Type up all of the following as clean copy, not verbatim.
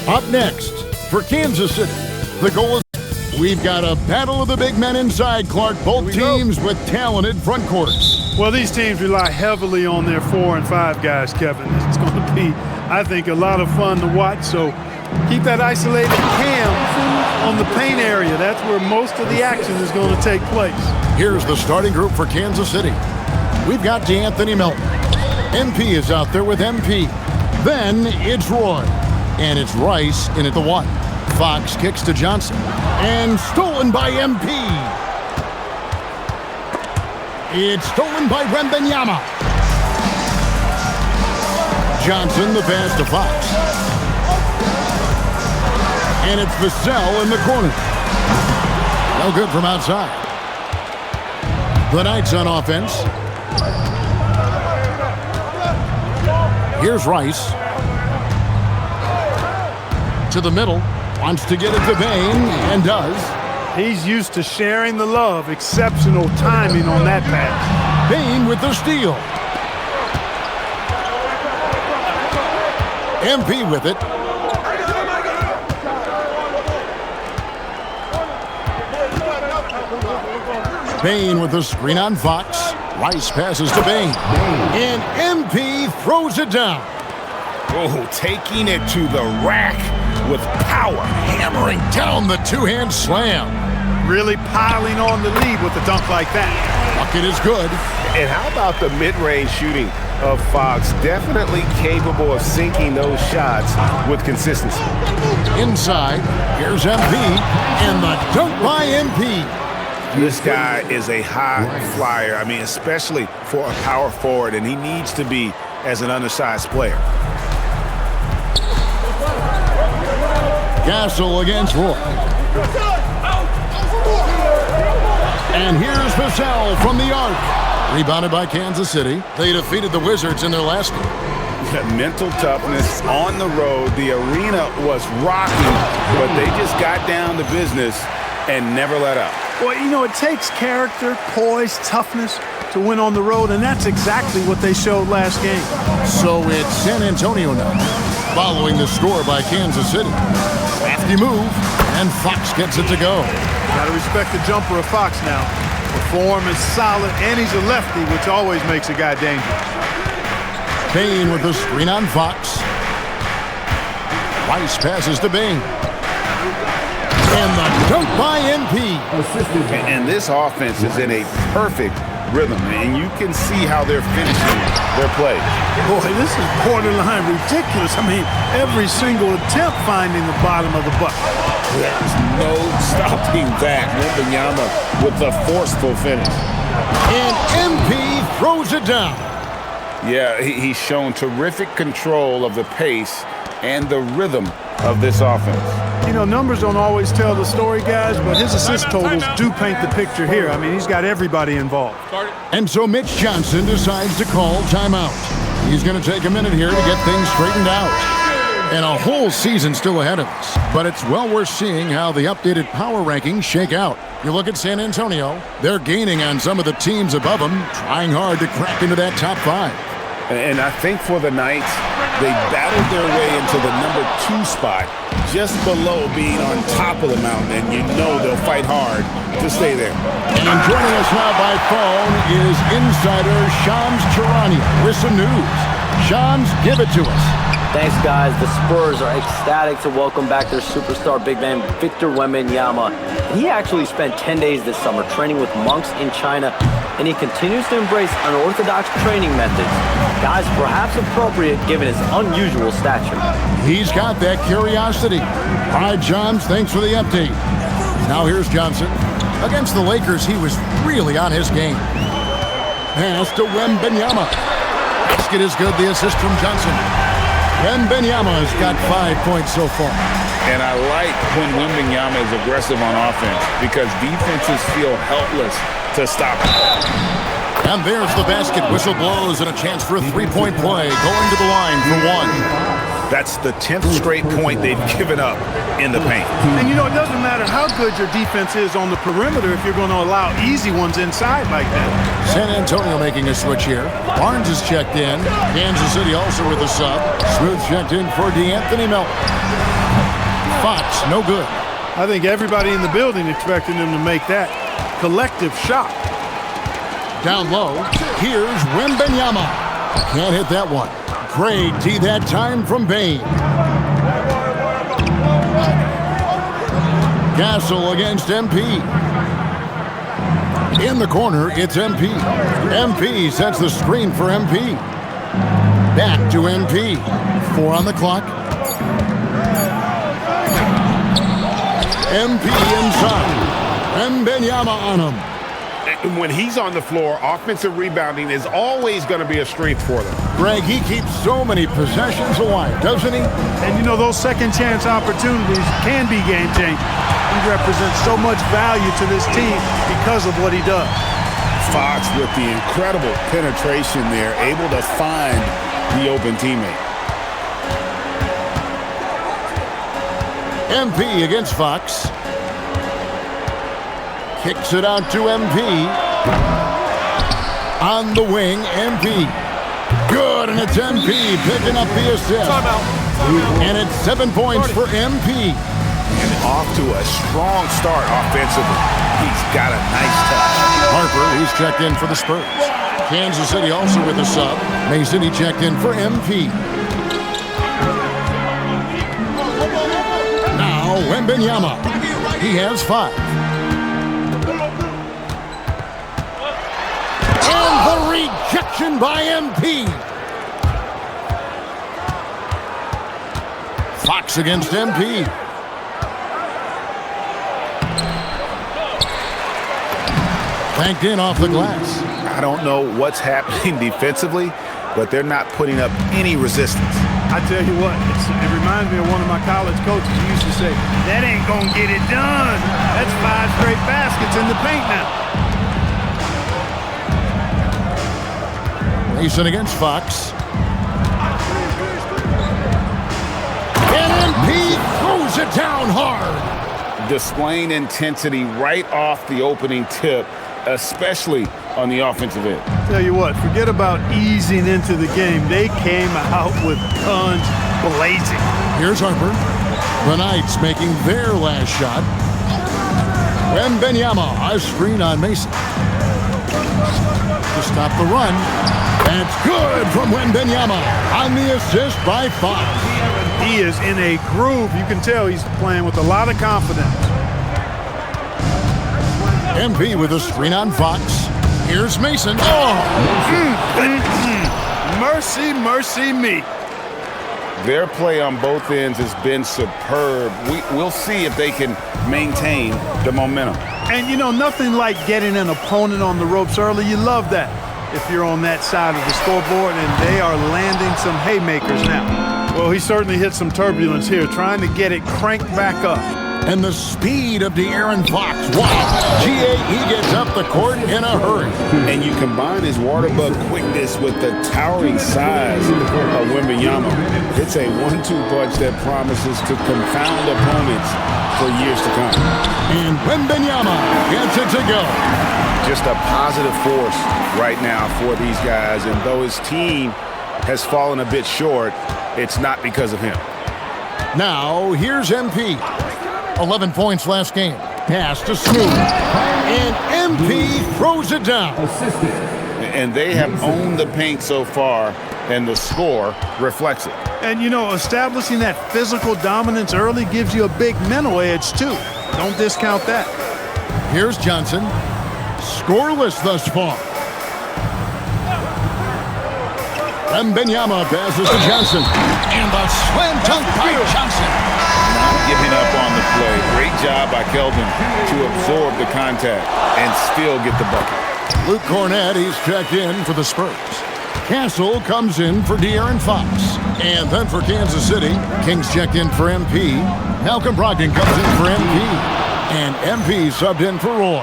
Up next, for Kansas City, the goal is... We've got a battle of the big men inside, Clark. Both teams with talented front courts. Well, these teams rely heavily on their 4 and 5 guys, Kevin. It's going to be, I think, a lot of fun to watch. So keep that isolated cam on the paint area. That's where most of the action is going to take place. Here's the starting group for Kansas City. We've got D'Anthony Melton. MP is out there with MP. Then it's Roy. And it's Rice in at the 1. Fox kicks to Johnson. And stolen by MP. It's stolen by Wembanyama. Johnson, the pass to Fox. And it's Vassell in the corner. No good from outside. The Knights on offense. Here's Rice. To the middle. Wants to get it to Bain, and does. He's used to sharing the love. Exceptional timing on that pass. Bain with the steal. MP with it. Bain with the screen on Fox. Rice passes to Bain. And MP throws it down. Oh, taking it to the rack with power. Hammering down the two-hand slam. Really piling on the lead with a dunk like that. Bucket is good. And how about the mid-range shooting of Fox? Definitely capable of sinking those shots with consistency. Inside, here's MP, and the dunk by MP. This guy is a high flyer. I mean, especially for a power forward, and he needs to be as an undersized player. Gasol against Roy. And here's Vassell from the arc. Rebounded by Kansas City. They defeated the Wizards in their last game. Mental toughness on the road. The arena was rocking, but they just got down to business and never let up. Well, you know, it takes character, poise, toughness to win on the road, and that's exactly what they showed last game. So it's San Antonio now, following the score by Kansas City. Crafty move, and Fox gets it to go. Got to respect the jumper of Fox now. The form is solid, and he's a lefty, which always makes a guy dangerous. Bain with the screen on Fox. Rice passes to Bain. And the dunk by MP. And this offense is in a perfect rhythm, and you can see how they're finishing their play. Boy, this is borderline ridiculous. I mean, every single attempt finding the bottom of the bucket. There's no stopping that. Wembanyama with a forceful finish. And MP throws it down. Yeah, he's shown terrific control of the pace and the rhythm of this offense. You know, numbers don't always tell the story, guys, but his assist totals do paint the picture here. I mean, he's got everybody involved. And so Mitch Johnson decides to call timeout. He's going to take a minute here to get things straightened out. And a whole season still ahead of us. But it's well worth seeing how the updated power rankings shake out. You look at San Antonio, they're gaining on some of the teams above them, trying hard to crack into that top 5. And I think for the Knights, they battled their way into the number 2 spot, just below being on top of the mountain, and you know they'll fight hard to stay there. And joining us now by phone is insider Shams Charania with some news. Shams, give it to us. Thanks, guys. The Spurs are ecstatic to welcome back their superstar big man, Victor Wembanyama. He actually spent 10 days this summer training with monks in China, and he continues to embrace unorthodox training methods. Guys, perhaps appropriate given his unusual stature. He's got that curiosity. All right, Johns, thanks for the update. Now here's Johnson. Against the Lakers, he was really on his game. Pass to Wembanyama. Basket is good, the assist from Johnson. Wembanyama has got 5 points so far. And I like when Wembanyama is aggressive on offense because defenses feel helpless to stop him. And there's the basket. Whistle blows and a chance for a three-point play. Going to the line for 1. That's the 10th straight point they've given up in the paint. And you know, it doesn't matter how good your defense is on the perimeter if you're going to allow easy ones inside like that. San Antonio making a switch here. Barnes is checked in. Kansas City also with a sub. Smooth checked in for D'Anthony Melton. Fox, no good. I think everybody in the building expecting them to make that collective shot. Down low, here's Wembanyama. Can't hit that one. Great D that time from Bain. Castle against MP. In the corner, it's MP. MP sets the screen for MP. Back to MP. 4 on the clock. MP inside. Wembanyama on him. When he's on the floor, offensive rebounding is always going to be a strength for them. Greg, he keeps so many possessions alive, doesn't he? And you know, those second chance opportunities can be game changing. He represents so much value to this team because of what he does. Fox with the incredible penetration there, able to find the open teammate. MP against Fox. Kicks it out to MP. On the wing, MP. Good, and it's MP picking up the assist. And it's 7 points for MP. And off to a strong start offensively. He's got a nice touch. Harper, he's checked in for the Spurs. Kansas City also with a sub. Mason, he checked in for MP. Now, Wembanyama. He has 5. And the rejection by MP. Fox against MP. Banked in off the glass. I don't know what's happening defensively, but they're not putting up any resistance. I tell you what, it reminds me of one of my college coaches who used to say, that ain't gonna get it done. That's 5 straight baskets in the paint now. Mason against Fox. And MP throws it down hard. Displaying intensity right off the opening tip, especially on the offensive end. Tell you what, forget about easing into the game. They came out with guns blazing. Here's Harper. The Knights making their last shot. Wembanyama, a screen on Mason. To stop the run. That's good from Wembanyama on the assist by Fox. He is in a groove. You can tell he's playing with a lot of confidence. MP with a screen on Fox. Here's Mason. Mercy, mercy me. Their play on both ends has been superb. We'll see if they can maintain the momentum. And you know, nothing like getting an opponent on the ropes early. You love that if you're on that side of the scoreboard, and they are landing some haymakers now. Well, he certainly hit some turbulence here, trying to get it cranked back up. And the speed of De'Aaron Fox. Wow. He gets up the court in a hurry. And you combine his water bug quickness with the towering size of Wembanyama. It's a 1-2 punch that promises to confound opponents for years to come. And Wembanyama gets it to go. Just a positive force right now for these guys. And though his team has fallen a bit short, it's not because of him. Now, here's MP. 11 points last game. Pass to Snoop. And MP throws it down. And they have owned the paint so far, and the score reflects it. And, you know, establishing that physical dominance early gives you a big mental edge, too. Don't discount that. Here's Johnson. Scoreless thus far. Wembanyama passes to Johnson. And the slam dunk by Johnson. Not giving up on the play. Great job by Keldon to absorb the contact and still get the bucket. Luke Cornett, he's checked in for the Spurs. Castle comes in for De'Aaron Fox. And then for Kansas City, Kings checked in for MP. Malcolm Brogdon comes in for MP. And MP subbed in for Roy.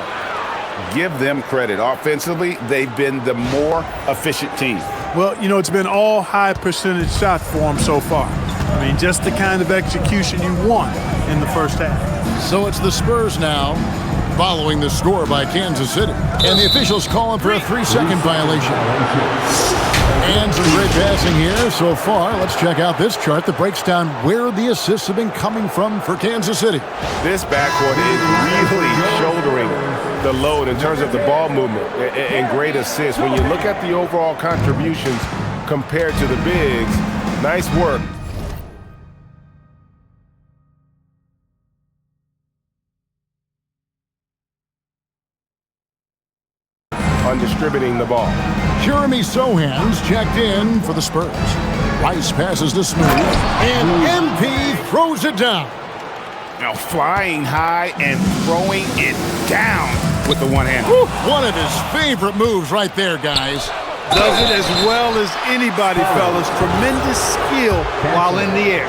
Give them credit. Offensively, they've been the more efficient team. Well, you know, it's been all high percentage shots for them so far. I mean, just the kind of execution you want in the first half. So it's the Spurs now, following the score by Kansas City. And the officials calling for a 3-second violation. And some great passing here so far. Let's check out this chart that breaks down where the assists have been coming from for Kansas City. This backcourt is really shouldering the load in terms of the ball movement and great assists. When you look at the overall contributions compared to the bigs, nice work. On distributing the ball. Jeremy Sohan's checked in for the Spurs. Rice passes to Smooth, and MP throws it down. Now flying high and throwing it down with the one-hand. One of his favorite moves right there, guys. Does it as well as anybody, fellas. Tremendous skill while in the air.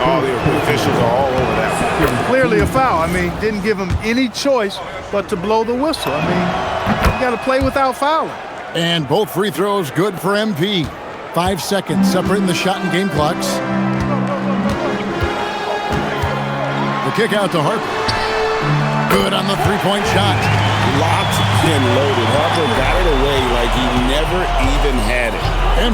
All the officials are all over that. Clearly a foul. I mean, didn't give him any choice but to blow the whistle. I mean, you got to play without fouling. And both free throws good for MP. 5 seconds separating the shot and game clocks. The kick out to Harper. Good on the three-point shot. Locked and loaded. Harper got it away like he never even had it.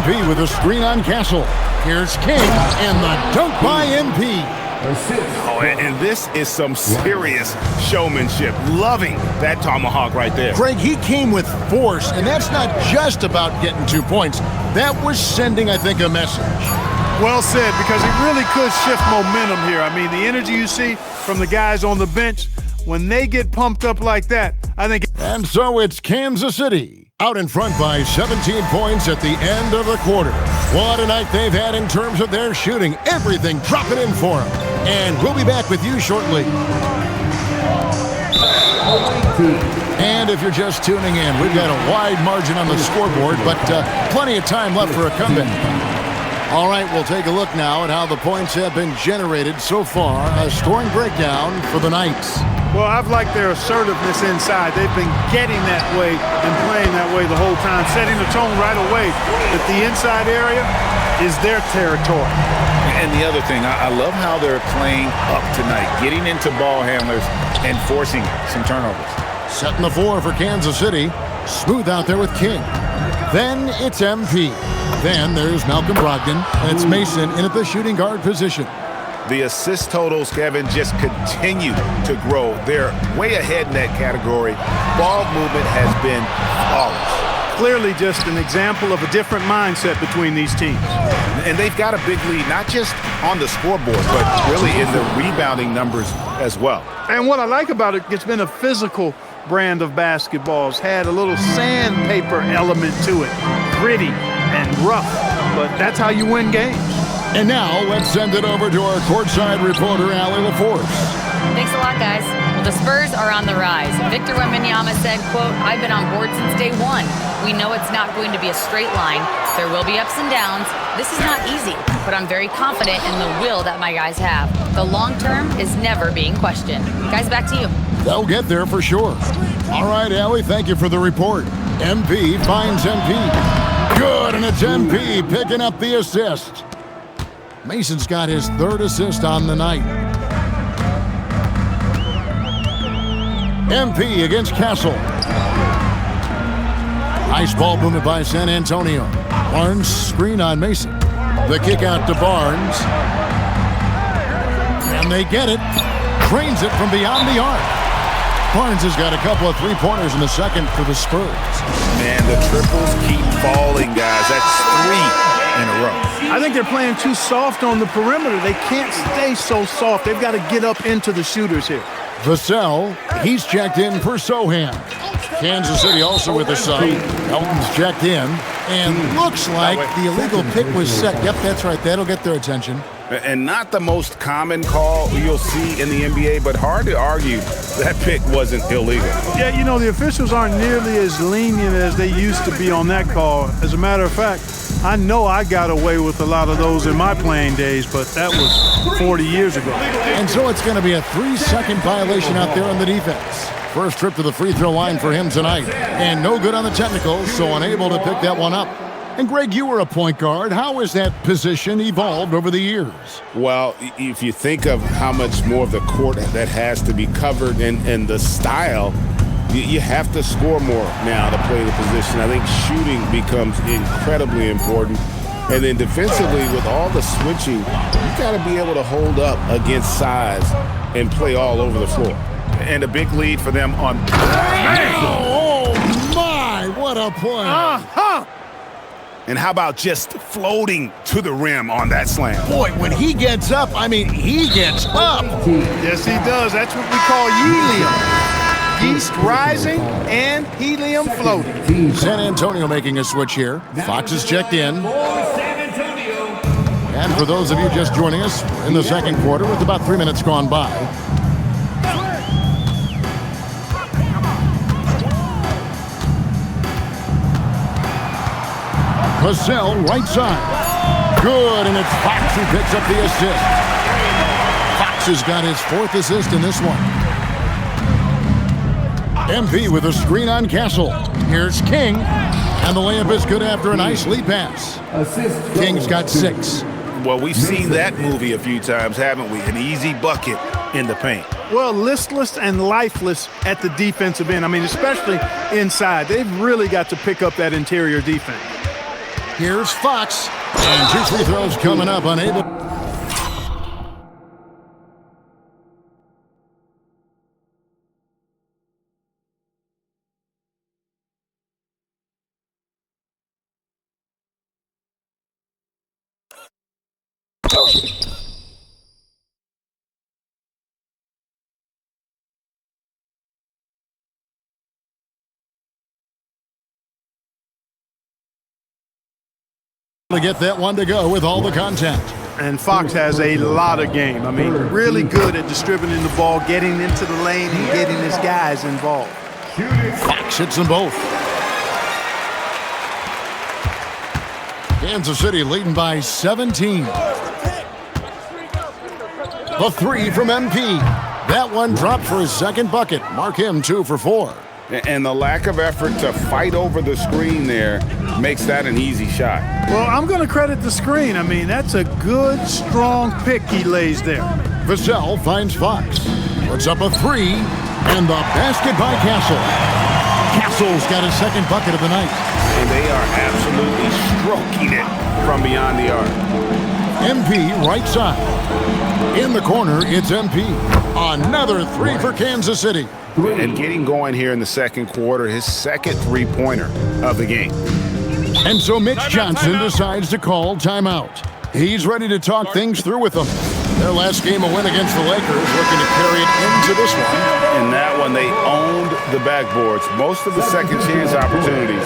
MP with a screen on Castle. Here's King, and the dunk by MP. Oh, and this is some serious showmanship. Loving that tomahawk right there. Greg, he came with force, and that's not just about getting 2 points. That was sending, I think, a message. Well said, because it really could shift momentum here. I mean, the energy you see from the guys on the bench, when they get pumped up like that, I think... And so it's Kansas City out in front by 17 points at the end of the quarter. What a night they've had in terms of their shooting. Everything dropping in for them. And we'll be back with you shortly. And if you're just tuning in, we've got a wide margin on the scoreboard, but plenty of time left for a comeback. All right, we'll take a look now at how the points have been generated so far. A scoring breakdown for the Knights. Well, I've liked their assertiveness inside. They've been getting that way and playing that way the whole time, setting the tone right away that the inside area is their territory. And the other thing, I love how they're playing up tonight, getting into ball handlers and forcing some turnovers. Setting the floor for Kansas City. Smooth out there with King. Then it's MP. Then there's Malcolm Brogdon, and it's Mason in at the shooting guard position. The assist totals, Kevin, just continue to grow. They're way ahead in that category. Ball movement has been flawless. Clearly just an example of a different mindset between these teams. And they've got a big lead, not just on the scoreboard, but really in the rebounding numbers as well. And what I like about it, it's been a physical brand of basketball. It's had a little sandpaper element to it. Gritty and rough, but that's how you win games. And now, let's send it over to our courtside reporter, Allie LaForce. Thanks a lot, guys. Well, the Spurs are on the rise. Victor Wembanyama said, quote, "I've been on board since day one. We know it's not going to be a straight line. There will be ups and downs. This is not easy, but I'm very confident in the will that my guys have. The long term is never being questioned." Guys, back to you. They'll get there for sure. All right, Allie, thank you for the report. MP finds MP. Good, and it's MP picking up the assist. Mason's got his third assist on the night. MP against Castle. Nice ball movement by San Antonio. Barnes screen on Mason. The kick out to Barnes. And they get it. Trains it from beyond the arc. Barnes has got a couple of three-pointers in the second for the Spurs. Man, the triples keep falling, guys. That's 3 in a row. I think they're playing too soft on the perimeter. They can't stay so soft. They've got to get up into the shooters here. Vassell, he's checked in for Sohan. Kansas City also with a sub. Elton's checked in. And looks like the illegal pick was set. Yep, that's right. That'll get their attention. And not the most common call you'll see in the NBA, but hard to argue that pick wasn't illegal. Yeah, you know, the officials aren't nearly as lenient as they used to be on that call. As a matter of fact, I know I got away with a lot of those in my playing days, but that was 40 years ago. And so it's going to be a 3-second violation out there on the defense. First trip to the free throw line for him tonight. And no good on the technicals, so unable to pick that one up. And Greg, you were a point guard. How has that position evolved over the years? Well, if you think of how much more of the court that has to be covered and the style, You have to score more now to play the position. I think shooting becomes incredibly important. And then defensively, with all the switching, you got to be able to hold up against size and play all over the floor. And a big lead for them on... Oh, my, what a play. And how about just floating to the rim on that slam? Boy, when he gets up, I mean, he gets up. Yes, he does. That's what we call helium. Yeast rising and helium floating. San Antonio making a switch here. Fox is checked in. And for those of you just joining us, we're in the second quarter with about 3 minutes gone by. Cassell, right side. Good, and it's Fox who picks up the assist. Fox has got his 4th assist in this one. MP with a screen on Castle. Here's King, and the layup is good after a nice lead pass. King's got 6. Well, we've seen that movie a few times, haven't we? An easy bucket in the paint. Well, listless and lifeless at the defensive end. I mean, especially inside. They've really got to pick up that interior defense. Here's Fox, and 2 free throws coming up, unable. To get that one to go with all the content. And Fox has a lot of game. I mean, really good at distributing the ball, getting into the lane, and getting his guys involved. Fox hits them both. Kansas City leading by 17. The 3 from MP. That one dropped for his 2nd bucket. Mark him 2 for 4. And the lack of effort to fight over the screen there makes that an easy shot. Well, I'm going to credit the screen. I mean, that's a good, strong pick he lays there. Vassell finds Fox. Puts up a 3, and the basket by Castle. Castle's got his 2nd bucket of the night. And they are absolutely stroking it from beyond the arc. MP right side. In the corner, it's MP. Another 3 for Kansas City. And getting going here in the second quarter, his 2nd three-pointer of the game. And so Mitch Johnson decides to call timeout. He's ready to talk things through with them. Their last game, a win against the Lakers, looking to carry it into this one. In that one, they owned the backboards. Most of the second chance opportunities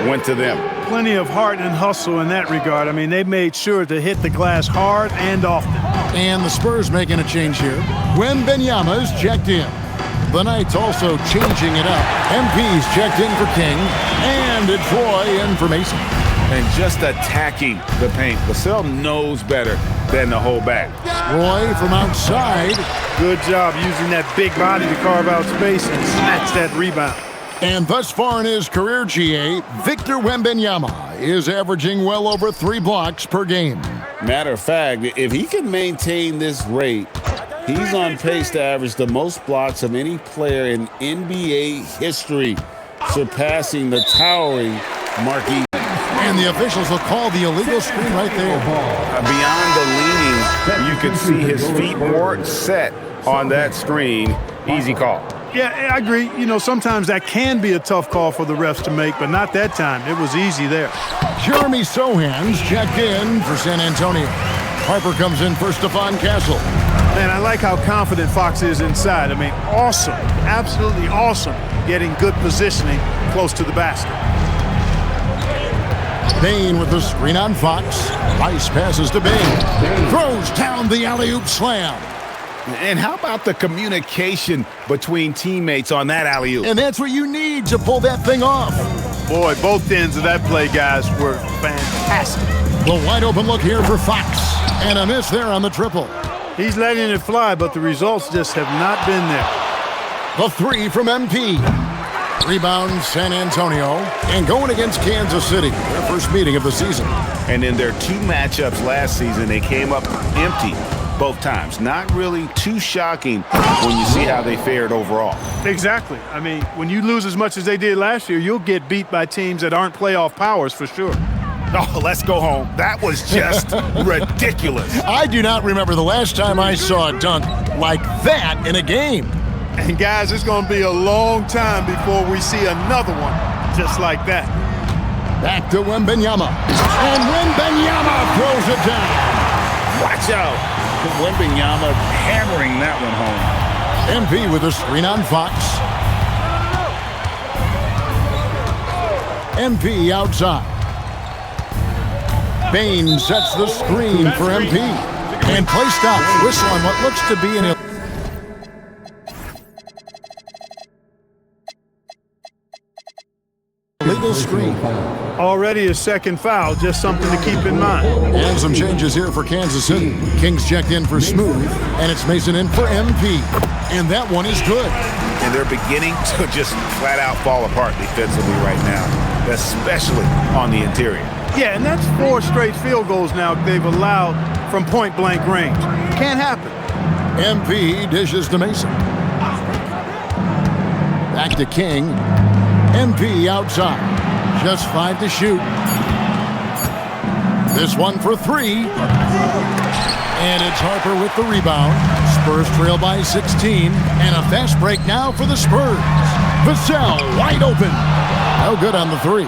went to them. Plenty of heart and hustle in that regard. I mean, they made sure to hit the glass hard and often. And the Spurs making a change here. Wembanyama's checked in. The Knights also changing it up. MP's checked in for King, and it's Roy in for Mason. And just attacking the paint. Vassell knows better than to hold back. Roy from outside. Good job using that big body to carve out space and snatch that rebound. And thus far in his career, GA, Victor Wembanyama is averaging well over 3 blocks per game. Matter of fact, if he can maintain this rate, he's on pace to average the most blocks of any player in NBA history, surpassing the towering Marquis. And the officials will call the illegal screen right there. Beyond the leaning, you could see his feet weren't set on that screen. Easy call. Yeah, I agree. You know, sometimes that can be a tough call for the refs to make, but not that time. It was easy there. Jeremy Sohan's checked in for San Antonio. Harper comes in for Stephon Castle. Man, I like how confident Fox is inside. I mean, awesome, absolutely awesome, getting good positioning close to the basket. Bain with the screen on Fox. Rice passes to Bain. Throws down the alley-oop slam. And how about the communication between teammates on that alley-oop? And that's what you need to pull that thing off. Boy, both ends of that play, guys, were fantastic. The wide open look here for Fox. And a miss there on the triple. He's letting it fly, but the results just have not been there. The 3 from MP. Rebound San Antonio. And going against Kansas City, their first meeting of the season. And in their 2 matchups last season, they came up empty. both times. Not really too shocking when you see how they fared overall. Exactly. I mean, when you lose as much as they did last year, you'll get beat by teams that aren't playoff powers for sure. Oh, let's go home. That was just ridiculous. I do not remember the last time I saw a dunk like that in a game. And guys, it's going to be a long time before we see another one just like that. Back to Wembanyama. And Wembanyama throws it down. Watch out. Wembanyama hammering that one home. MP with a screen on Fox. MP outside. Bain sets the screen for MP. And play stops. Whistle on what looks to be an illegal screen. Already a second foul, just something to keep in mind. And some changes here for Kansas City. Kings checked in for Smooth, and it's Mason in for MP. And that one is good. And they're beginning to just flat out fall apart defensively right now, especially on the interior. Yeah, and that's 4 straight field goals now they've allowed from point-blank range. Can't happen. MP dishes to Mason. Back to King. MP outside. Just 5 to shoot. This one for 3. And it's Harper with the rebound. Spurs trail by 16. And a fast break now for the Spurs. Vassell wide open. No good on the 3.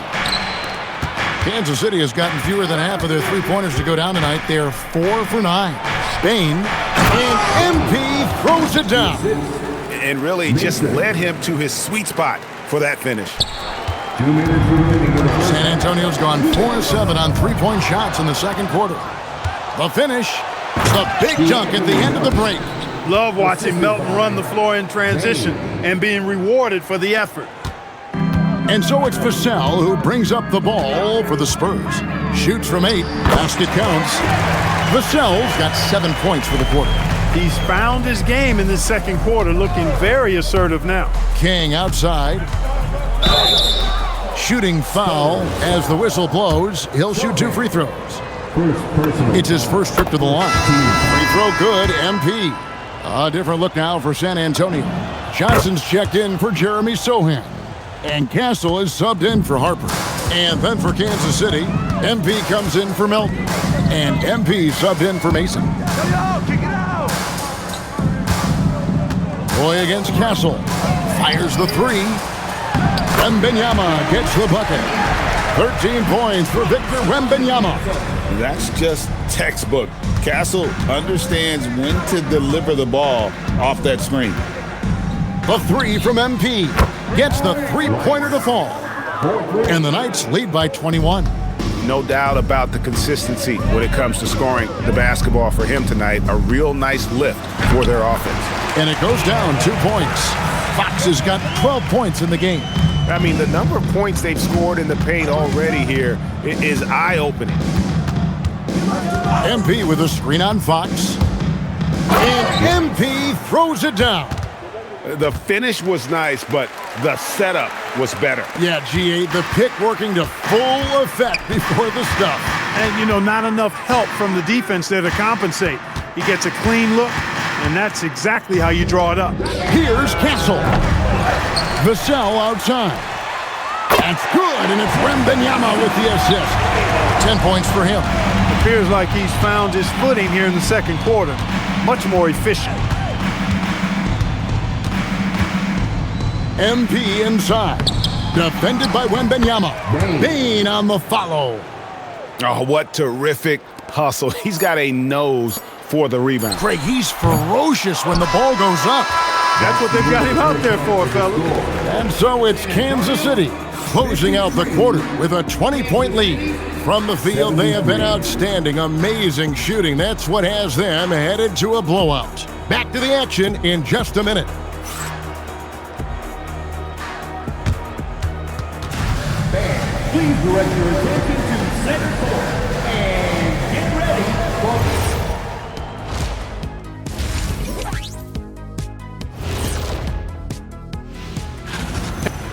Kansas City has gotten fewer than half of their three-pointers to go down tonight. They're 4 for 9. Spain and MP throws it down. And really just led him to his sweet spot for that finish. San Antonio's gone 4-7 on three-point shots in the second quarter. The finish, the big dunk at the end of the break. Love watching Melton run the floor in transition and being rewarded for the effort. And so it's Vassell who brings up the ball for the Spurs. Shoots from 8, basket counts. Vassell's got 7 points for the quarter. He's found his game in the second quarter, looking very assertive now. King outside. Shooting foul as the whistle blows. He'll shoot 2 free throws. It's his first trip to the line. Free throw good, MP. A different look now for San Antonio. Johnson's checked in for Jeremy Sohan. And Castle is subbed in for Harper. And then for Kansas City, MP comes in for Melton. And MP subbed in for Mason. Boy against Castle. Fires the 3. Wembanyama gets the bucket. 13 points for Victor Wembanyama. That's just textbook. Castle understands when to deliver the ball off that screen. The 3 from MP gets the three-pointer to fall. And the Knights lead by 21. No doubt about the consistency when it comes to scoring the basketball for him tonight. A real nice lift for their offense. And it goes down 2 points. Fox has got 12 points in the game. I mean, the number of points they've scored in the paint already here is eye-opening. MP with a screen on Fox. And MP throws it down. The finish was nice, but the setup was better. Yeah, G8, the pick working to full effect before the stuff. And, you know, not enough help from the defense there to compensate. He gets a clean look, and that's exactly how you draw it up. Here's Castle. Vassell outside. That's good, and it's Wembanyama with the assist. 10 points for him. Appears like he's found his footing here in the second quarter. Much more efficient. MP inside. Defended by Wembanyama. Bain on the follow. Oh, what terrific hustle. He's got a nose for the rebound. Craig, he's ferocious when the ball goes up. That's what they've got him out there for, fellas. And so it's Kansas City closing out the quarter with a 20-point lead. From the field, they have been outstanding, amazing shooting. That's what has them headed to a blowout. Back to the action in just a minute. Please direct your attention to center court and get ready for...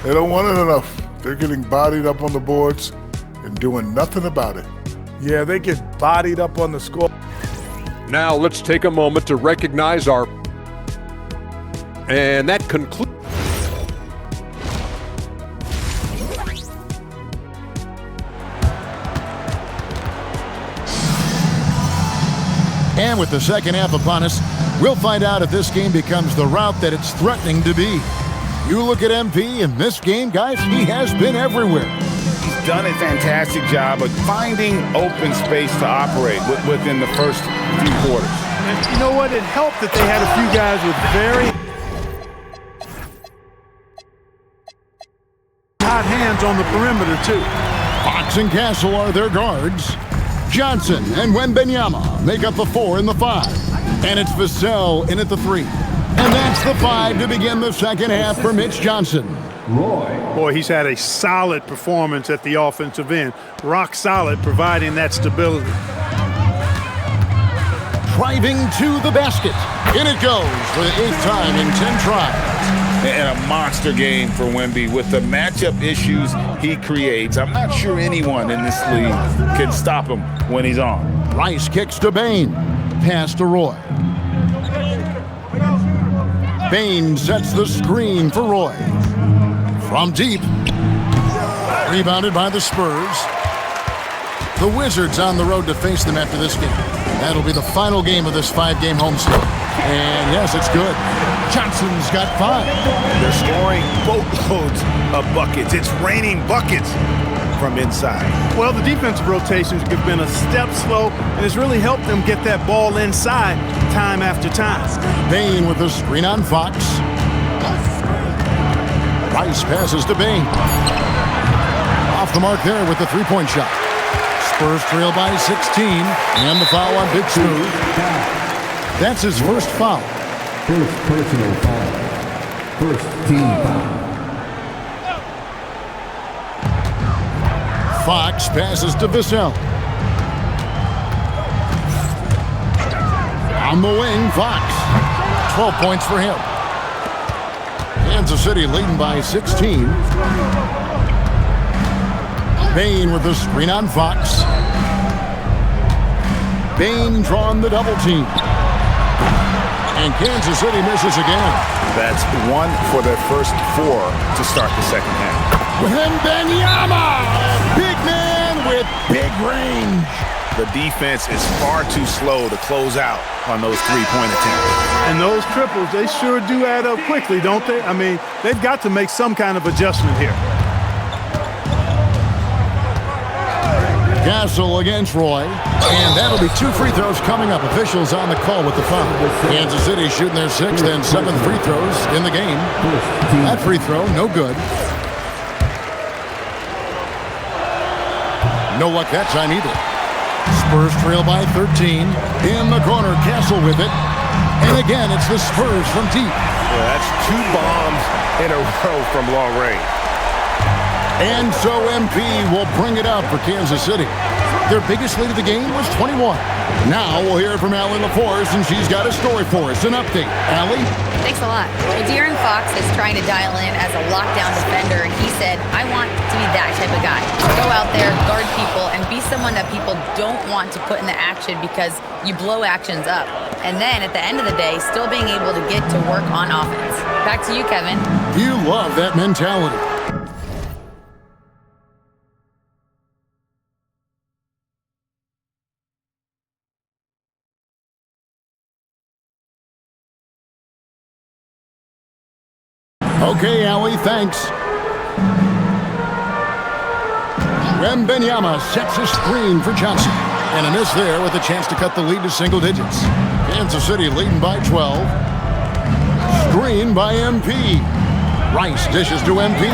They don't want it enough. They're getting bodied up on the boards and doing nothing about it. Yeah, they get bodied up on the score. Now let's take a moment to recognize our... And that concludes... And with the second half upon us, we'll find out if this game becomes the route that it's threatening to be. You look at MP in this game, guys, he has been everywhere. He's done a fantastic job of finding open space to operate within the first few quarters. And you know what? It helped that they had a few guys with very hot hands on the perimeter, too. Fox and Castle are their guards. Johnson and Wembanyama make up the 4 and the 5. And it's Vassell in at the 3. And that's the 5 to begin the second half for Mitch Johnson. Boy, he's had a solid performance at the offensive end. Rock solid, providing that stability. Driving to the basket. In it goes for the 8th time in 10 tries. And a monster game for Wemby with the matchup issues he creates. I'm not sure anyone in this league can stop him when he's on. Rice kicks to Bain. Pass to Roy. Bain sets the screen for Roy. From deep. Rebounded by the Spurs. The Wizards on the road to face them after this game. That'll be the final game of this 5-game homestand. And yes, it's good. Johnson's got 5. They're scoring boatloads of buckets. It's raining buckets from inside. Well, the defensive rotations have been a step slow, and it's really helped them get that ball inside time after time. Bain with the screen on Fox. Rice passes to Bain. Off the mark there with the three-point shot. Spurs trail by 16, and the foul on Big Smooth. That's his first foul. First personal foul. First team foul. Fox passes to Vassell. On the wing, Fox. 12 points for him. Kansas City leading by 16. Bain with the screen on Fox. Bain drawing the double team. And Kansas City misses again. That's 1 for their first 4 to start the second half. Wembanyama! Big man with big range. The defense is far too slow to close out on those three-point attempts. And those triples, they sure do add up quickly, don't they? I mean, they've got to make some kind of adjustment here. Castle against Roy. And that'll be 2 free throws coming up. Officials on the call with the foul. Kansas City shooting their 6th and 7th free throws in the game. That free throw, no good. No luck that time either. Spurs trail by 13. In the corner, Castle with it. And again, it's the Spurs from deep. Yeah, that's 2 bombs in a row from long range. And so MP will bring it out for Kansas City. Their biggest lead of the game was 21. Now we'll hear from Allie LaForce, and she's got a story for us. An update. Allie? Thanks a lot. Well, De'Aaron Fox is trying to dial in as a lockdown defender, and he said, I want to be that type of guy. Go out there, guard people, and be someone that people don't want to put in the action because you blow actions up. And then at the end of the day, still being able to get to work on offense. Back to you, Kevin. You love that mentality. Okay, Allie, thanks. Wembanyama sets a screen for Johnson. And a miss there with a chance to cut the lead to single digits. Kansas City leading by 12. Screen by MP. Rice dishes to MP.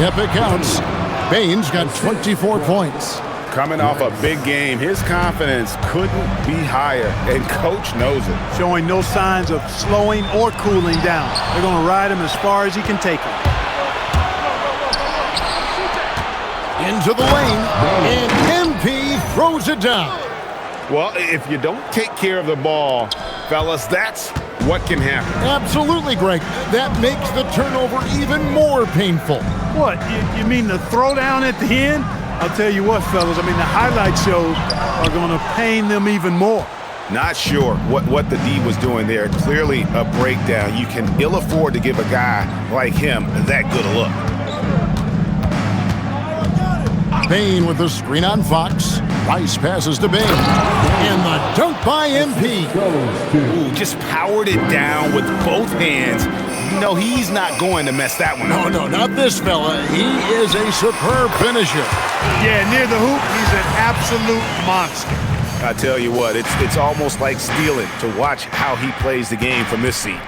Yep, it counts. Bain's got 24 points. Coming off a big game, his confidence couldn't be higher, and coach knows it. Showing no signs of slowing or cooling down. They're going to ride him as far as he can take him. Into the lane, and MP throws it down. Well, if you don't take care of the ball, fellas, that's what can happen. Absolutely, Greg. That makes the turnover even more painful. What, you mean the throwdown at the end? I'll tell you what, fellas, I mean, the highlight shows are going to pain them even more. Not sure what the D was doing there. Clearly a breakdown. You can ill afford to give a guy like him that good a look. Bain with the screen on Fox. Rice passes to Bain. And the dunk by MP. Ooh, just powered it down with both hands. You know, he's not going to mess that one up. No, not this fella. He is a superb finisher. Yeah, near the hoop, he's an absolute monster. I tell you what, it's almost like stealing to watch how he plays the game from this seat.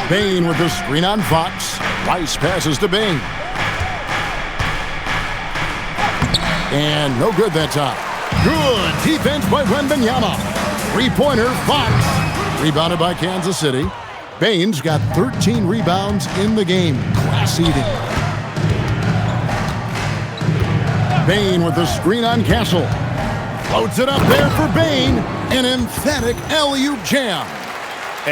Bain with the screen on Fox. Rice passes to Bain. And no good that time. Good defense by Wembanyama. Three-pointer, Fox. Rebounded by Kansas City. Bain's got 13 rebounds in the game. Class eating. Bain with the screen on Castle. Floats it up there for Bain. An emphatic alley-oop jam.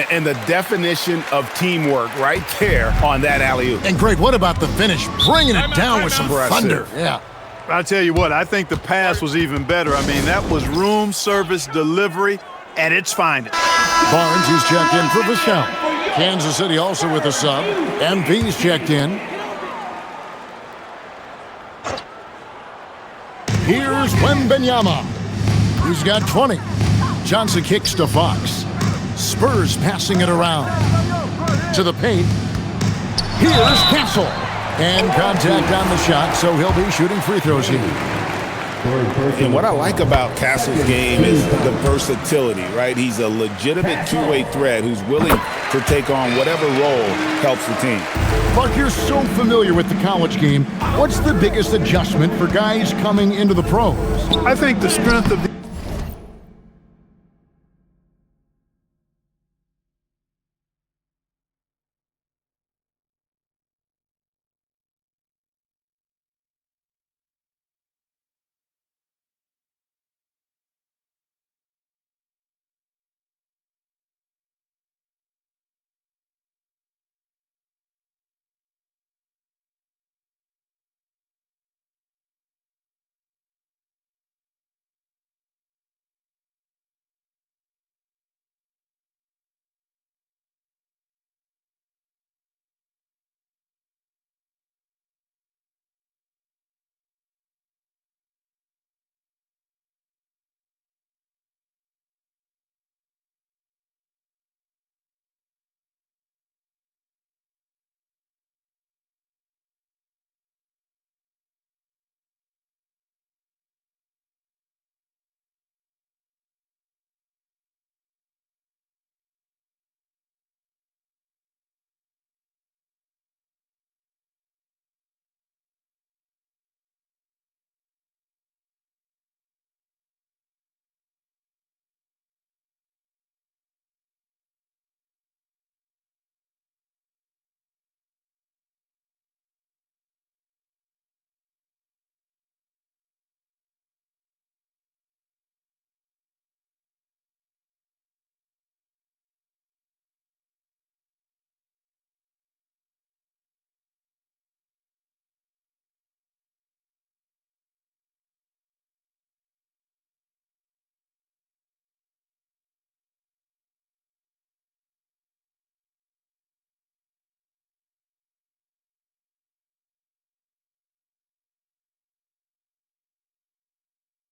And the definition of teamwork right there on that alley-oop. And Greg, what about the finish? Bringing it down with some thunder. Yeah. I'll tell you what, I think the pass was even better. I mean, that was room service delivery at its finest. Barnes, he's checked in for Vachon. Kansas City also with a sub. MP's checked in. Here's Wembanyama. He's got 20. Johnson kicks to Fox. Spurs passing it around. To the paint. Here's Castle. And contact on the shot, so he'll be shooting free throws here. And what I like about Castle's game is the versatility, right? He's a legitimate two-way threat who's willing to take on whatever role helps the team. Buck, you're so familiar with the college game. What's the biggest adjustment for guys coming into the pros? I think the strength of the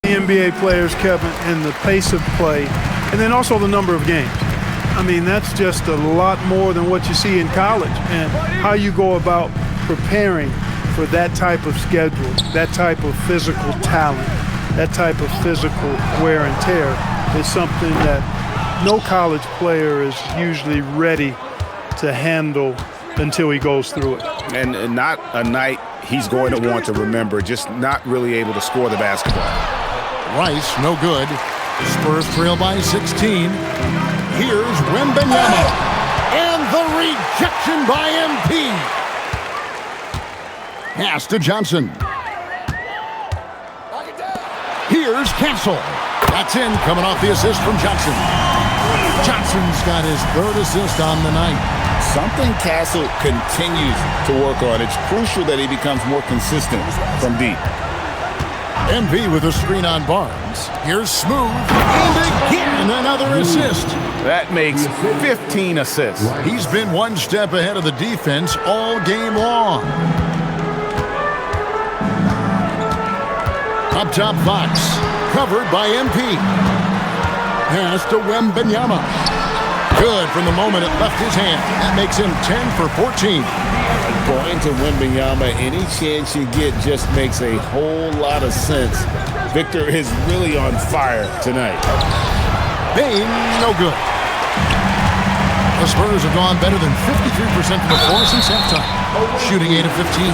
NBA players, Kevin, and the pace of play, and then also the number of games. I mean, that's just a lot more than what you see in college, and how you go about preparing for that type of schedule, that type of physical talent, that type of physical wear and tear is something that no college player is usually ready to handle until he goes through it. And not a night he's going to want to remember, just not really able to score the basketball. Rice, no good. The Spurs trail by 16. Here's Wembanyama. And the rejection by MP. Pass to Johnson. Here's Castle. That's in, coming off the assist from Johnson. Johnson's got his third assist on the night. Something Castle continues to work on. It's crucial that he becomes more consistent from deep. MP with a screen on Barnes. Here's Smooth. And again, another assist. That makes 15 assists. He's been one step ahead of the defense all game long. Up top, Fox. Covered by MP. Pass to Wembanyama. Good from the moment it left his hand. That makes him 10 for 14. Going to Wembanyama, any chance you get just makes a whole lot of sense. Victor is really on fire tonight. Bain, no good. The Spurs have gone better than 53% from the floor since halftime, shooting 8 of 15.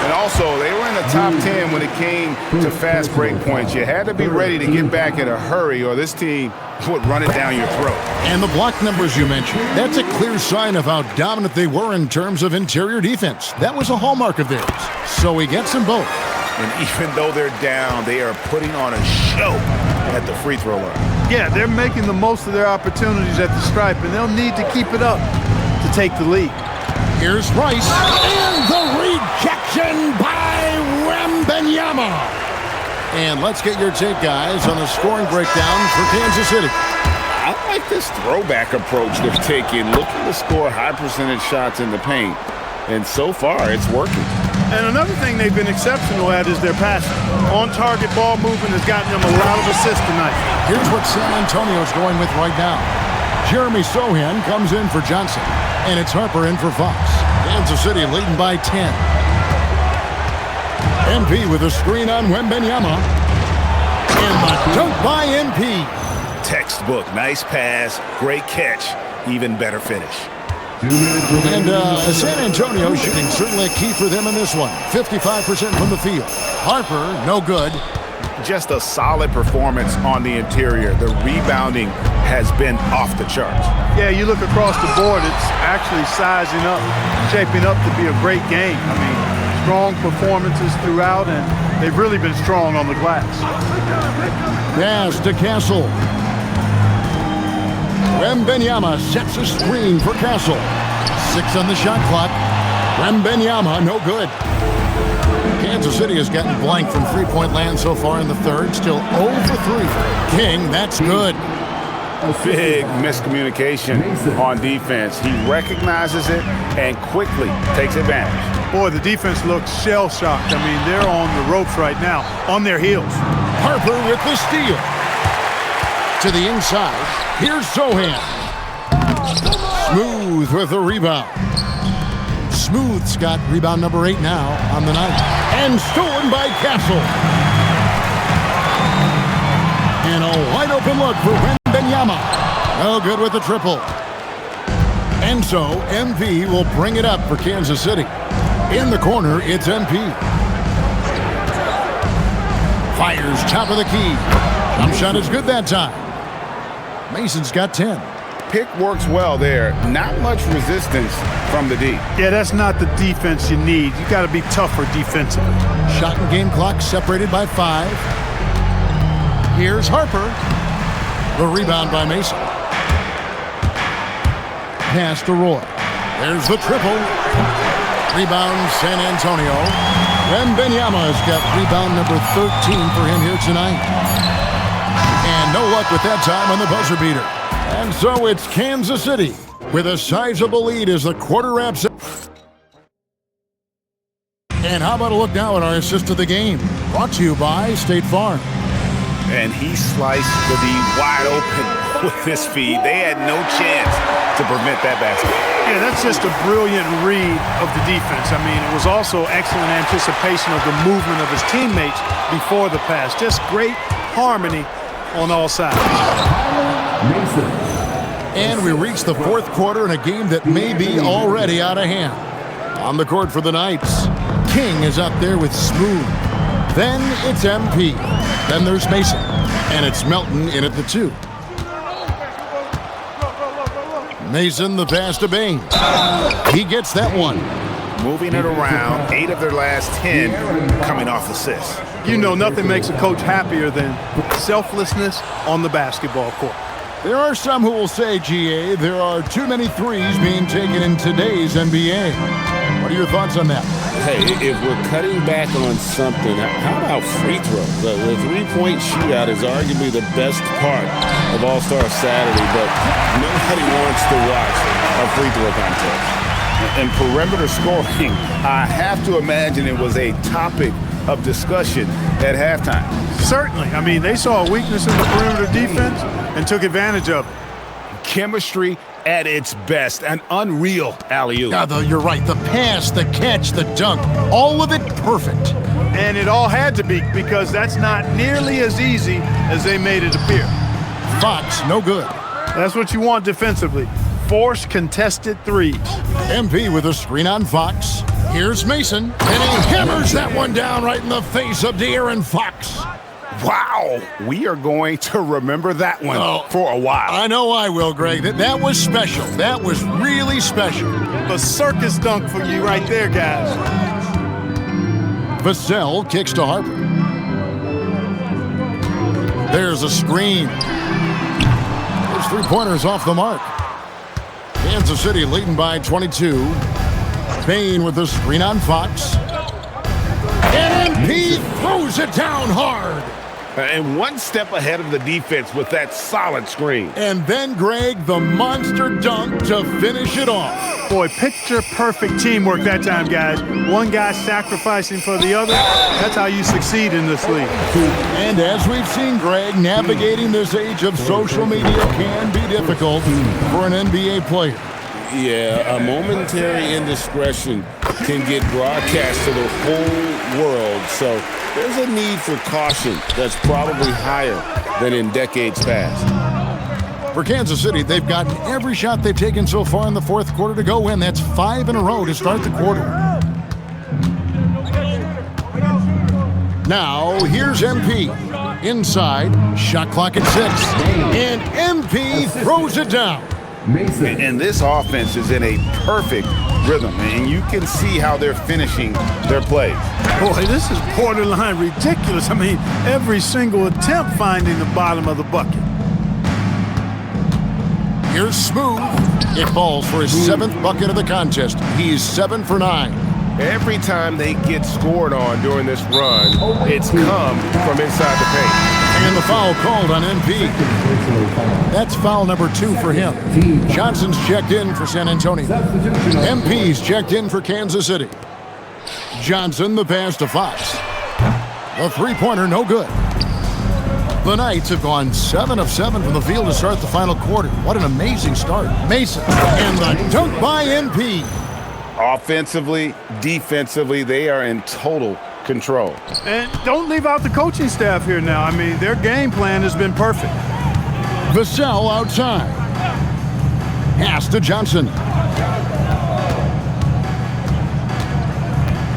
And also, they were in the top 10 when it came to fast break points. You had to be ready to get back in a hurry or this team would run it down your throat. And the block numbers you mentioned, that's a clear sign of how dominant they were in terms of interior defense. That was a hallmark of theirs. So he gets them both. And even though they're down, they are putting on a show at the free throw line. Yeah, they're making the most of their opportunities at the stripe, and they'll need to keep it up to take the lead. Here's Rice. And the rejection by Wembanyama. And let's get your take, guys, on the scoring breakdown for Kansas City. I like this throwback approach they're taking, looking to score high percentage shots in the paint. And so far, it's working. And another thing they've been exceptional at is their passing. On-target ball movement has gotten them a lot of assists tonight. Here's what San Antonio's going with right now. Jeremy Sohan comes in for Johnson, and it's Harper in for Fox. Kansas City leading by 10. MP with a screen on Wembanyama. And the dunk by MP. Textbook, nice pass, great catch, even better finish. And San Antonio shooting certainly a key for them in this one. 55% from the field. Harper, no good. Just a solid performance on the interior. The rebounding has been off the charts. Yeah, you look across the board, it's actually sizing up, shaping up to be a great game. I mean, strong performances throughout, and they've really been strong on the glass. Pass to Castle. Wembanyama sets a screen for Castle. 6 on the shot clock. Wembanyama, no good. Kansas City has gotten blank from three-point land so far in the third. Still 0 for 3. King, that's good. Big miscommunication on defense. He recognizes it and quickly takes advantage. Boy, the defense looks shell-shocked. I mean, they're on the ropes right now, on their heels. Harper with the steal. To the inside. Here's Sohan. Smooth with the rebound. Smooth's got rebound number 8 now on the night. And stolen by Castle. And a wide open look for Wembanyama. No good with the triple. And so MP will bring it up for Kansas City. In the corner, it's MP. Fires top of the key. Jump shot is good that time. Mason's got 10. Pick works well there. Not much resistance from the D. Yeah, that's not the defense you need. You got to be tougher defensively. Shot and game clock separated by 5. Here's Harper. The rebound by Mason. Pass to Roy. There's the triple. Rebound San Antonio. Wembanyama has got rebound number 13 for him here tonight. And no luck with that time on the buzzer beater. And so it's Kansas City with a sizable lead as the quarter wraps up. And how about a look now at our assist of the game? Brought to you by State Farm. And he sliced the D wide open with his feed. They had no chance to prevent that basket. Yeah, that's just a brilliant read of the defense. I mean, it was also excellent anticipation of the movement of his teammates before the pass. Just great harmony on all sides. And we reach the fourth quarter in a game that may be already out of hand. On the court for the Knights, King is up there with Smooth. Then it's MP. Then there's Mason. And it's Melton in at the 2. Mason, the pass to Bain. He gets that one. Moving it around, 8 of their last 10 coming off assists. You know, nothing makes a coach happier than selflessness on the basketball court. There are some who will say, GA, there are too many threes being taken in today's NBA. What are your thoughts on that? Hey, if we're cutting back on something, how about free throws? The three-point shootout is arguably the best part of All-Star Saturday, but nobody wants to watch a free throw contest. And perimeter scoring, I have to imagine it was a topic of discussion at halftime. Certainly. I mean, they saw a weakness in the perimeter defense and took advantage of it. Chemistry at its best. An unreal alley-oop. Yeah, though, you're right. The pass, the catch, the dunk, all of it perfect. And it all had to be, because that's not nearly as easy as they made it appear. Fox, no good. That's what you want defensively. Force contested threes. MP with a screen on Fox. Here's Mason, and he hammers that one down right in the face of De'Aaron Fox. Wow, we are going to remember that one for a while. I know I will, Greg. That was special. That was really special. A circus dunk for you right there, guys. Vassell kicks to Harper. There's a screen. Those three-pointers off the mark. Kansas City leading by 22. Payne with the screen on Fox. And MP throws it down hard. And one step ahead of the defense with that solid screen. And then, Greg, the monster dunk to finish it off. Boy, picture-perfect teamwork that time, guys. One guy sacrificing for the other. That's how you succeed in this league. And as we've seen, Greg, navigating this age of social media can be difficult for an NBA player. Yeah, a momentary indiscretion can get broadcast to the whole world, so there's a need for caution that's probably higher than in decades past. For Kansas City, they've gotten every shot they've taken so far in the fourth quarter to go in. That's 5 in a row to start the quarter. Now, here's MP. Inside, shot clock at 6. And MP throws it down. And this offense is in a perfect rhythm, and you can see how they're finishing their plays. Boy, this is borderline ridiculous. I mean, every single attempt finding the bottom of the bucket. Here's Smooth. It falls for his 7th bucket of the contest. He's 7 for 9. Every time they get scored on during this run, it's come from inside the paint. And the foul called on MP. That's foul number 2 for him. Johnson's checked in for San Antonio. MP's checked in for Kansas City. Johnson, the pass to Fox. The three-pointer, no good. The Knights have gone 7 of 7 from the field to start the final quarter. What an amazing start. Mason, and the dunk by MP. Offensively, defensively, they are in total control. And don't leave out the coaching staff here now. I mean, their game plan has been perfect. Vassell outside. Pass to Johnson.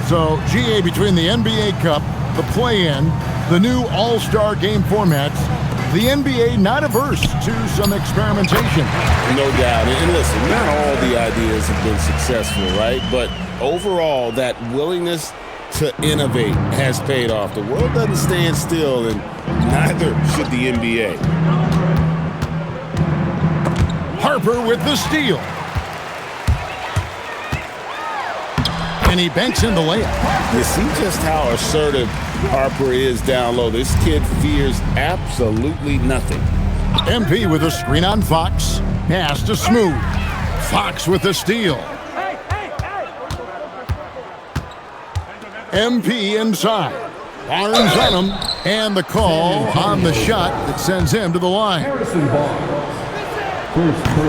So, GA, between the NBA Cup, the play-in, the new All-Star game formats, the NBA not averse to some experimentation. No doubt. And listen, not all the ideas have been successful, right? But overall, that willingness to innovate has paid off. The world doesn't stand still, and neither should the NBA. Harper with the steal. And he banks in the layup. You see just how assertive Harper is down low. This kid fears absolutely nothing. MP with a screen on Fox. Pass to Smooth. Fox with the steal. MP inside. Barnes on him. And the call on the shot that sends him to the line.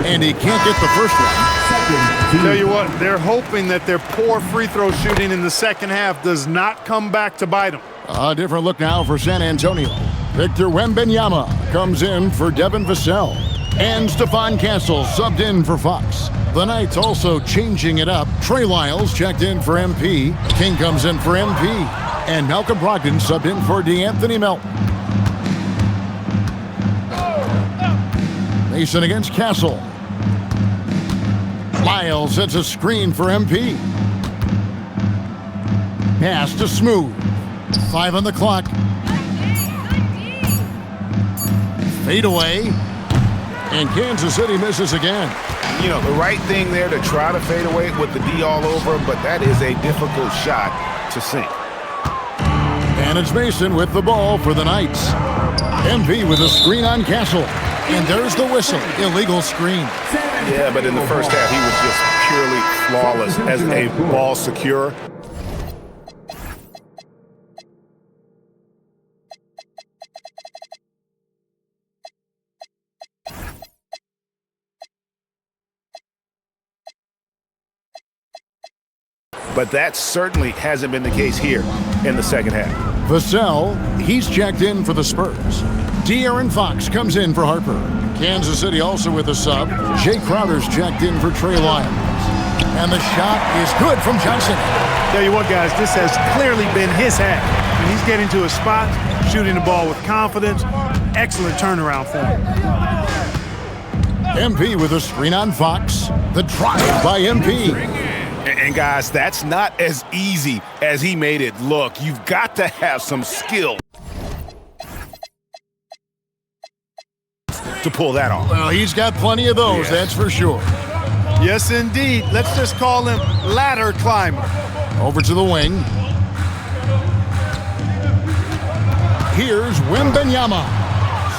And he can't get the first one. Tell you what, they're hoping that their poor free throw shooting in the second half does not come back to bite them. A different look now for San Antonio. Victor Wembanyama comes in for Devin Vassell. And Stephon Castle subbed in for Fox. The Knights also changing it up. Trey Lyles checked in for MP. King comes in for MP. And Malcolm Brogdon subbed in for DeAnthony Melton. Mason against Castle. Lyles sets a screen for MP. Pass to Smooth. 5 on the clock. Fade away. And Kansas City misses again. You know, the right thing there to try to fade away with the D all over him, but that is a difficult shot to sink. And it's Mason with the ball for the Knights. MP with a screen on Castle. And there's the whistle. Illegal screen. Yeah, but in the first half, he was just purely flawless as a ball secure. But that certainly hasn't been the case here in the second half. Vassell, he's checked in for the Spurs. De'Aaron Fox comes in for Harper. Kansas City also with a sub. Jay Crowder's checked in for Trey Lyons. And the shot is good from Johnson. Tell you what, guys, this has clearly been his half. And he's getting to a spot, shooting the ball with confidence. Excellent turnaround for him. MP with a screen on Fox. The drive by MP. And guys, that's not as easy as he made it look. You've got to have some skill to pull that off. Well, he's got plenty of those, that's for sure. Yes, indeed. Let's just call him ladder climber. Over to the wing. Here's Wembanyama.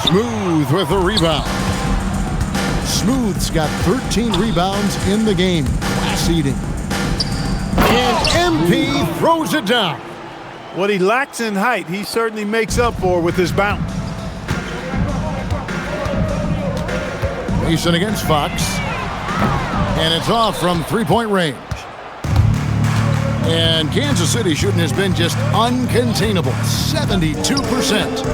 Smooth with the rebound. Smooth's got 13 rebounds in the game. Class eating. And MP throws it down. What he lacks in height, he certainly makes up for with his bounce. Mason against Fox. And it's off from three-point range. And Kansas City shooting has been just uncontainable. 72%.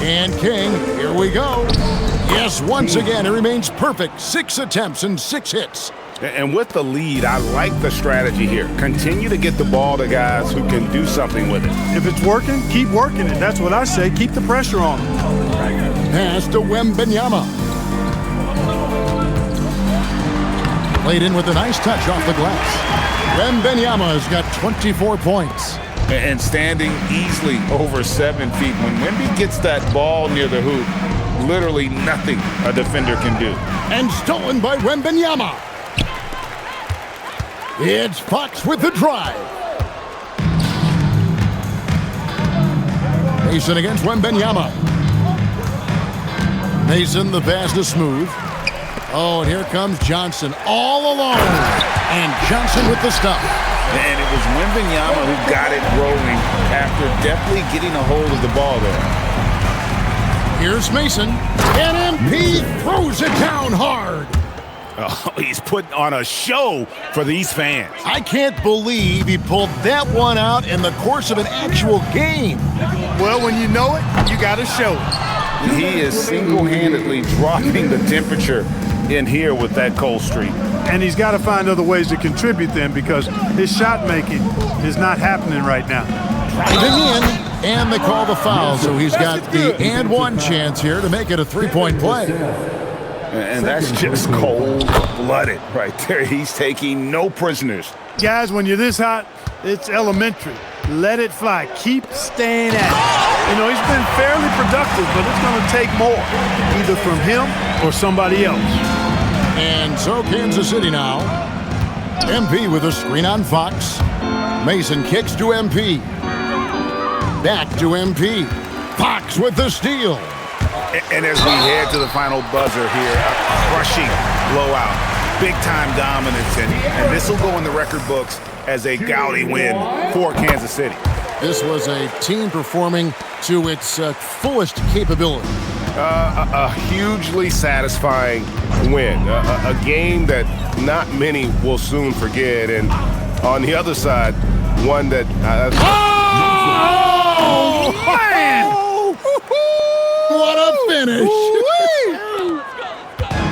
And King, here we go. Yes, once again, it remains perfect. 6 attempts and 6 hits. And with the lead, I like the strategy here. Continue to get the ball to guys who can do something with it. If it's working, keep working it. That's what I say. Keep the pressure on him. Pass to Wembanyama. Played in with a nice touch off the glass. Wembanyama has got 24 points. And standing easily over 7 feet. When Wemby gets that ball near the hoop, literally nothing a defender can do. And stolen by Wembanyama. It's Fox with the drive. Mason against Wembanyama. Mason, the pass to Smooth. Oh, and here comes Johnson all alone. And Johnson with the stop. And it was Wembanyama who got it rolling after definitely getting a hold of the ball there. Here's Mason. And MP throws it down hard. Oh, he's putting on a show for these fans. I can't believe he pulled that one out in the course of an actual game. Well, when you know it, you got to show it. He is single-handedly dropping the temperature in here with that cold streak. And he's got to find other ways to contribute then because his shot making is not happening right now. Driving in, and they call the foul, so he's got the and one chance here to make it a three-point play. And that's just cold-blooded right there. He's taking no prisoners. Guys, when you're this hot, it's elementary. Let it fly. Keep staying at it. You know, he's been fairly productive, but it's going to take more, either from him or somebody else. And so Kansas City now. MP with a screen on Fox. Mason kicks to MP. Back to MP. Fox with the steal. And as we head to the final buzzer here, a crushing blowout, big-time dominance, and this will go in the record books as a gaudy win for Kansas City. This was a team performing to its fullest capability. A hugely satisfying win, a game that not many will soon forget, and on the other side, one that... Oh, man! What a finish!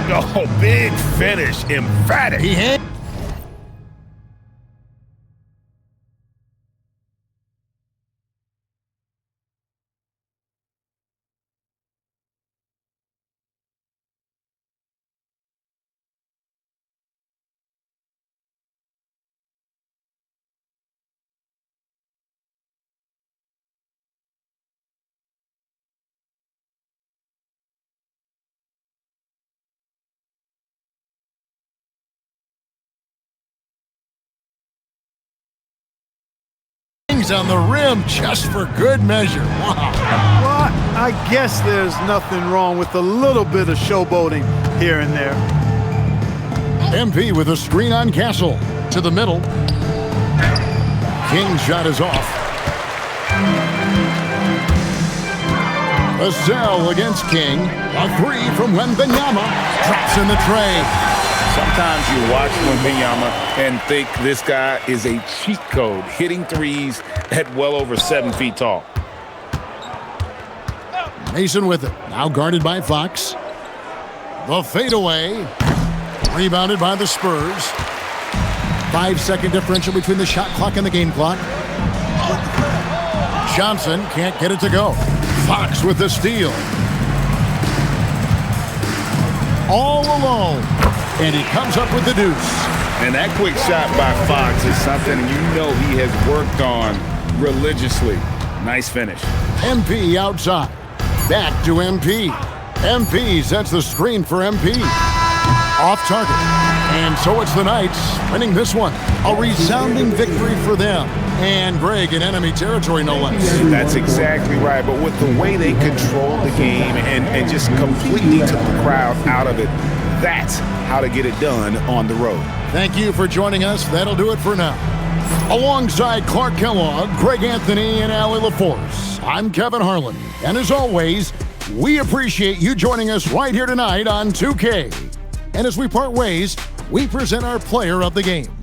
Oh, big finish, emphatic. He had He's on the rim just for good measure. Wow. Well, I guess there's nothing wrong with a little bit of showboating here and there. MP with a screen on Castle. To the middle. King's shot is off. Vassell against King. A three from Wembanyama. Drops in the tray. Sometimes you watch Wembanyama and think this guy is a cheat code, hitting threes at well over 7 feet tall. Mason with it. Now guarded by Fox. The fadeaway. Rebounded by the Spurs. 5-second differential between the shot clock and the game clock. Johnson can't get it to go. Fox with the steal. All alone. And he comes up with the deuce. And that quick shot by Fox is something you know he has worked on religiously. Nice finish. MP outside. Back to MP. MP sets the screen for MP. Off target. And so it's the Knights winning this one. A resounding victory for them. And Greg in enemy territory, no less. That's exactly right. But with the way they controlled the game and just completely took the crowd out of it, that's how to get it done on the road. Thank you for joining us. That'll do it for now. Alongside Clark Kellogg, Greg Anthony, and Allie LaForce, I'm Kevin Harlan. And as always, we appreciate you joining us right here tonight on 2K. And as we part ways, we present our player of the game.